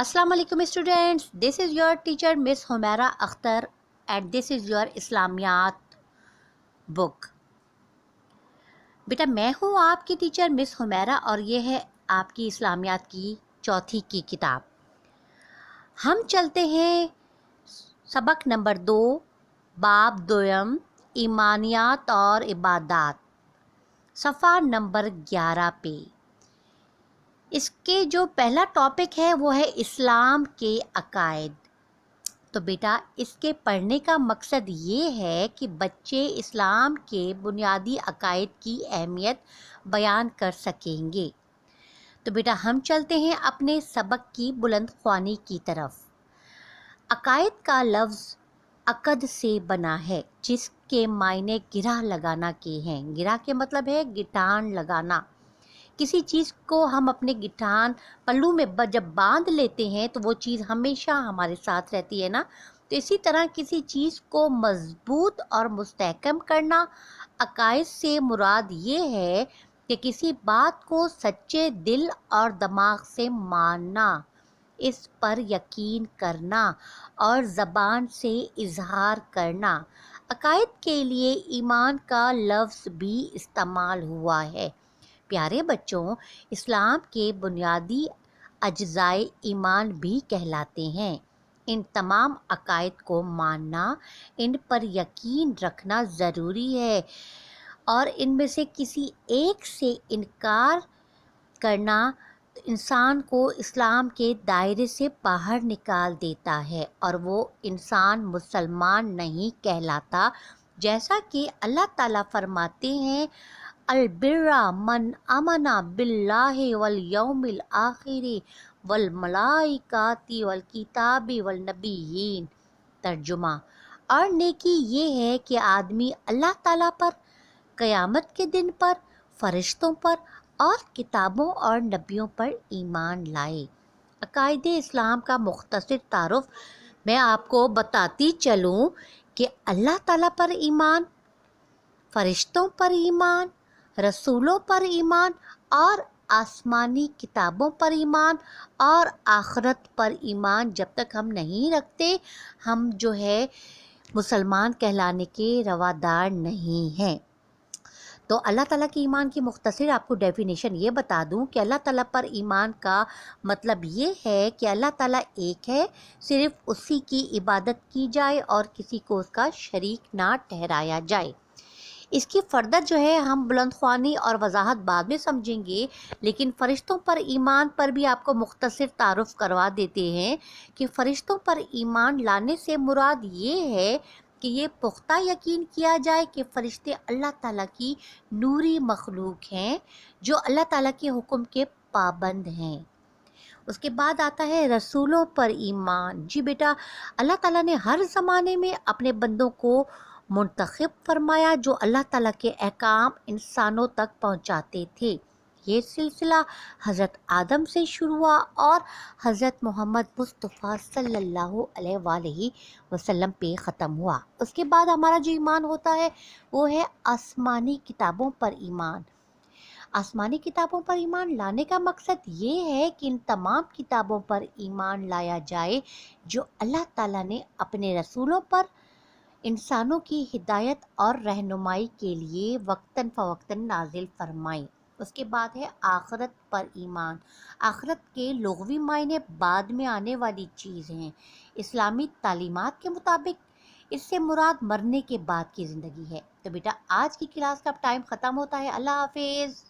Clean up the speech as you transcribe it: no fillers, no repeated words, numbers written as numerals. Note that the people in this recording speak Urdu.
السلام علیکم students, this is your teacher miss Humaira Akhtar and this is your اسلامیات بک۔ بیٹا میں ہوں آپ کی ٹیچر مس حمیرہ اور یہ ہے آپ کی اسلامیات کی چوتھی کی کتاب۔ ہم چلتے ہیں سبق نمبر 2، باب دوم، ایمانیات اور عبادات، صفحہ نمبر 11 پہ۔ اس کے جو پہلا ٹاپک ہے وہ ہے اسلام کے عقائد۔ تو بیٹا اس کے پڑھنے کا مقصد یہ ہے کہ بچے اسلام کے بنیادی عقائد کی اہمیت بیان کر سکیں گے۔ تو بیٹا ہم چلتے ہیں اپنے سبق کی بلند خوانی کی طرف۔ عقائد کا لفظ عقد سے بنا ہے جس کے معنی گرہ لگانا کے ہیں۔ گرہ کے مطلب ہے گٹھان لگانا۔ کسی چیز کو ہم اپنے گٹھان پلو میں جب باندھ لیتے ہیں تو وہ چیز ہمیشہ ہمارے ساتھ رہتی ہے نا، تو اسی طرح کسی چیز کو مضبوط اور مستحکم کرنا۔ عقائد سے مراد یہ ہے کہ کسی بات کو سچے دل اور دماغ سے ماننا، اس پر یقین کرنا اور زبان سے اظہار کرنا۔ عقائد کے لیے ایمان کا لفظ بھی استعمال ہوا ہے۔ پیارے بچوں، اسلام کے بنیادی اجزائے ایمان بھی کہلاتے ہیں۔ ان تمام عقائد کو ماننا، ان پر یقین رکھنا ضروری ہے اور ان میں سے کسی ایک سے انکار کرنا انسان کو اسلام کے دائرے سے باہر نکال دیتا ہے اور وہ انسان مسلمان نہیں کہلاتا، جیسا کہ اللہ تعالیٰ فرماتے ہیں البر من آمن باللہ والیوم الآخر والملائکۃ والکتاب والنبیین۔ ترجمہ: اور نیکی یہ ہے کہ آدمی اللہ تعالیٰ پر، قیامت کے دن پر، فرشتوں پر اور کتابوں اور نبیوں پر ایمان لائے۔ عقائد اسلام کا مختصر تعارف میں آپ کو بتاتی چلوں کہ اللہ تعالیٰ پر ایمان، فرشتوں پر ایمان، رسولوں پر ایمان اور آسمانی کتابوں پر ایمان اور آخرت پر ایمان جب تک ہم نہیں رکھتے ہم جو ہے مسلمان کہلانے کے روادار نہیں ہیں۔ تو اللہ تعالیٰ کی ایمان کی مختصر آپ کو ڈیفینیشن یہ بتا دوں کہ اللہ تعالیٰ پر ایمان کا مطلب یہ ہے کہ اللہ تعالیٰ ایک ہے، صرف اسی کی عبادت کی جائے اور کسی کو اس کا شریک نہ ٹھہرایا جائے۔ اس کی فردر جو ہے ہم بلند خوانی اور وضاحت بعد میں سمجھیں گے، لیکن فرشتوں پر ایمان پر بھی آپ کو مختصر تعارف کروا دیتے ہیں کہ فرشتوں پر ایمان لانے سے مراد یہ ہے کہ یہ پختہ یقین کیا جائے کہ فرشتے اللہ تعالیٰ کی نوری مخلوق ہیں جو اللہ تعالیٰ کے حکم کے پابند ہیں۔ اس کے بعد آتا ہے رسولوں پر ایمان۔ جی بیٹا، اللہ تعالیٰ نے ہر زمانے میں اپنے بندوں کو منتخب فرمایا جو اللہ تعالیٰ کے احکام انسانوں تک پہنچاتے تھے۔ یہ سلسلہ حضرت آدم سے شروع ہوا اور حضرت محمد مصطفیٰ صلی اللہ علیہ وآلہ وسلم پہ ختم ہوا۔ اس کے بعد ہمارا جو ایمان ہوتا ہے وہ ہے آسمانی کتابوں پر ایمان۔ آسمانی کتابوں پر ایمان لانے کا مقصد یہ ہے کہ ان تمام کتابوں پر ایمان لایا جائے جو اللہ تعالیٰ نے اپنے رسولوں پر انسانوں کی ہدایت اور رہنمائی کے لیے وقتاً فوقتاً نازل فرمائیں۔ اس کے بعد ہے آخرت پر ایمان۔ آخرت کے لغوی معنی بعد میں آنے والی چیز ہیں۔ اسلامی تعلیمات کے مطابق اس سے مراد مرنے کے بعد کی زندگی ہے۔ تو بیٹا آج کی کلاس کا ٹائم ختم ہوتا ہے۔ اللہ حافظ۔